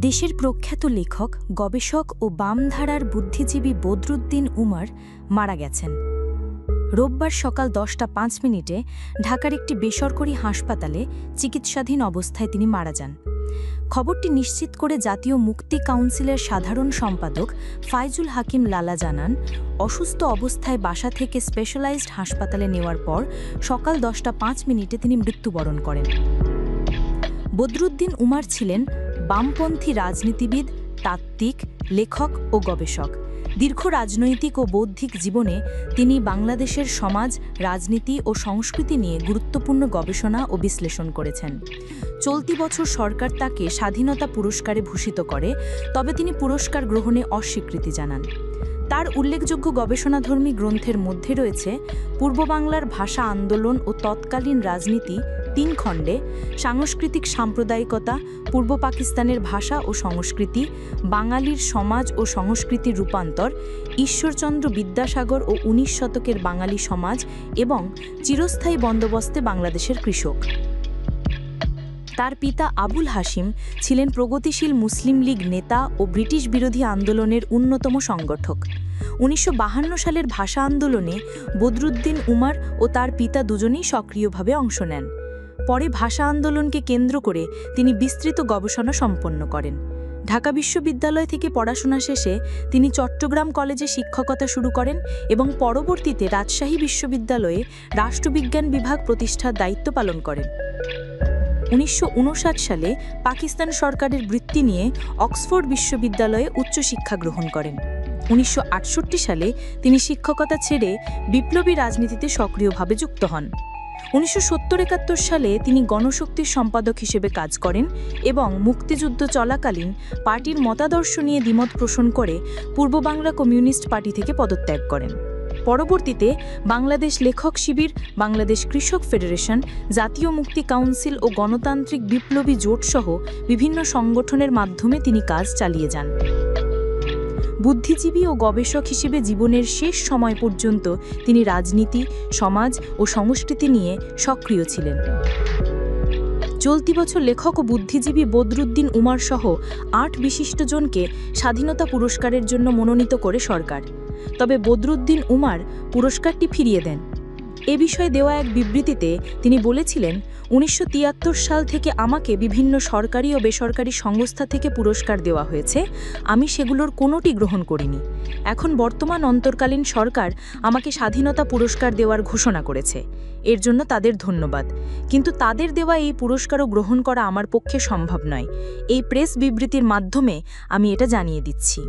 দেশের প্রখ্যাত লেখক, গবেষক ও বামধারার বুদ্ধিজীবী বদরুদ্দিন উমর মারা গেছেন। রোববার সকাল 10:05 ঢাকার একটি বেসরকারি হাসপাতালে চিকিৎসাধীন অবস্থায় তিনি মারা যান। খবরটি নিশ্চিত করে জাতীয় মুক্তি কাউন্সিলের সাধারণ সম্পাদক ফাইজুল হাকিম লালা জানান, অসুস্থ অবস্থায় বাসা থেকে স্পেশালাইজড হাসপাতালে নেওয়ার পর সকাল 10:05 তিনি মৃত্যুবরণ করেন। বদরুদ্দিন উমর ছিলেন বামপন্থী রাজনীতিবিদ, তাত্ত্বিক, লেখক ও গবেষক। দীর্ঘ রাজনৈতিক ও বৌদ্ধিক জীবনে তিনি বাংলাদেশের সমাজ, রাজনীতি ও সংস্কৃতি নিয়ে গুরুত্বপূর্ণ গবেষণা ও বিশ্লেষণ করেছেন। চলতি বছর সরকার তাকে স্বাধীনতা পুরস্কারে ভূষিত করে, তবে তিনি পুরস্কার গ্রহণে অস্বীকৃতি জানান। তার উল্লেখযোগ্য গবেষণাধর্মী গ্রন্থের মধ্যে রয়েছে পূর্ব বাংলার ভাষা আন্দোলন ও তৎকালীন রাজনীতি 3 খণ্ডে, সাংস্কৃতিক সাম্প্রদায়িকতা, পূর্ব পাকিস্তানের ভাষা ও সংস্কৃতি, বাঙালির সমাজ ও সংস্কৃতির রূপান্তর, ঈশ্বরচন্দ্র বিদ্যাসাগর ও 19 শতকের বাঙালি সমাজ এবং চিরস্থায়ী বন্দোবস্তে বাংলাদেশের কৃষক। তার পিতা আবুল হাশিম ছিলেন প্রগতিশীল মুসলিম লীগ নেতা ও ব্রিটিশ বিরোধী আন্দোলনের অন্যতম সংগঠক। 1952 সালের ভাষা আন্দোলনে বদরুদ্দিন উমর ও তার পিতা দুজনেই সক্রিয়ভাবে অংশ নেন। পরে ভাষা আন্দোলনকে কেন্দ্র করে তিনি বিস্তৃত গবেষণা সম্পন্ন করেন। ঢাকা বিশ্ববিদ্যালয় থেকে পড়াশোনা শেষে তিনি চট্টগ্রাম কলেজে শিক্ষকতা শুরু করেন এবং পরবর্তীতে রাজশাহী বিশ্ববিদ্যালয়ে রাষ্ট্রবিজ্ঞান বিভাগ প্রতিষ্ঠার দায়িত্ব পালন করেন। 1959 সালে পাকিস্তান সরকারের বৃত্তি নিয়ে অক্সফোর্ড বিশ্ববিদ্যালয়ে উচ্চশিক্ষা গ্রহণ করেন। 1968 সালে তিনি শিক্ষকতা ছেড়ে বিপ্লবী রাজনীতিতে সক্রিয়ভাবে যুক্ত হন। 1970-71 সালে তিনি গণশক্তির সম্পাদক হিসেবে কাজ করেন এবং মুক্তিযুদ্ধ চলাকালীন পার্টির মতাদর্শ নিয়ে দ্বিমত পোষণ করে পূর্ব বাংলা কমিউনিস্ট পার্টি থেকে পদত্যাগ করেন। পরবর্তীতে বাংলাদেশ লেখক শিবির, বাংলাদেশ কৃষক ফেডারেশন, জাতীয় মুক্তি কাউন্সিল ও গণতান্ত্রিক বিপ্লবী জোট সহ বিভিন্ন সংগঠনের মাধ্যমে তিনি কাজ চালিয়ে যান। বুদ্ধিজীবী ও গবেষক হিসেবে জীবনের শেষ সময় পর্যন্ত তিনি রাজনীতি, সমাজ ও সংস্কৃতি নিয়ে সক্রিয় ছিলেন। চলতি বছর লেখক ও বুদ্ধিজীবী বদরুদ্দিন উমর সহ 8 বিশিষ্টজনকে স্বাধীনতা পুরস্কারের জন্য মনোনীত করে সরকার। তবে বদরুদ্দিন উমর পুরস্কারটি ফিরিয়ে দেন। এ বিষয়ে দেওয়া এক বিবৃতিতে তিনি বলেছিলেন, 1973 সাল থেকে আমাকে বিভিন্ন সরকারি ও বেসরকারি সংস্থা থেকে পুরস্কার দেওয়া হয়েছে, আমি সেগুলোর কোনোটি গ্রহণ করিনি। এখন বর্তমান অন্তর্কালীন সরকার আমাকে স্বাধীনতা পুরস্কার দেওয়ার ঘোষণা করেছে, এর জন্য তাদের ধন্যবাদ। কিন্তু তাদের দেওয়া এই পুরস্কারও গ্রহণ করা আমার পক্ষে সম্ভব নয়। এই প্রেস বিবৃতির মাধ্যমে আমি এটা জানিয়ে দিচ্ছি।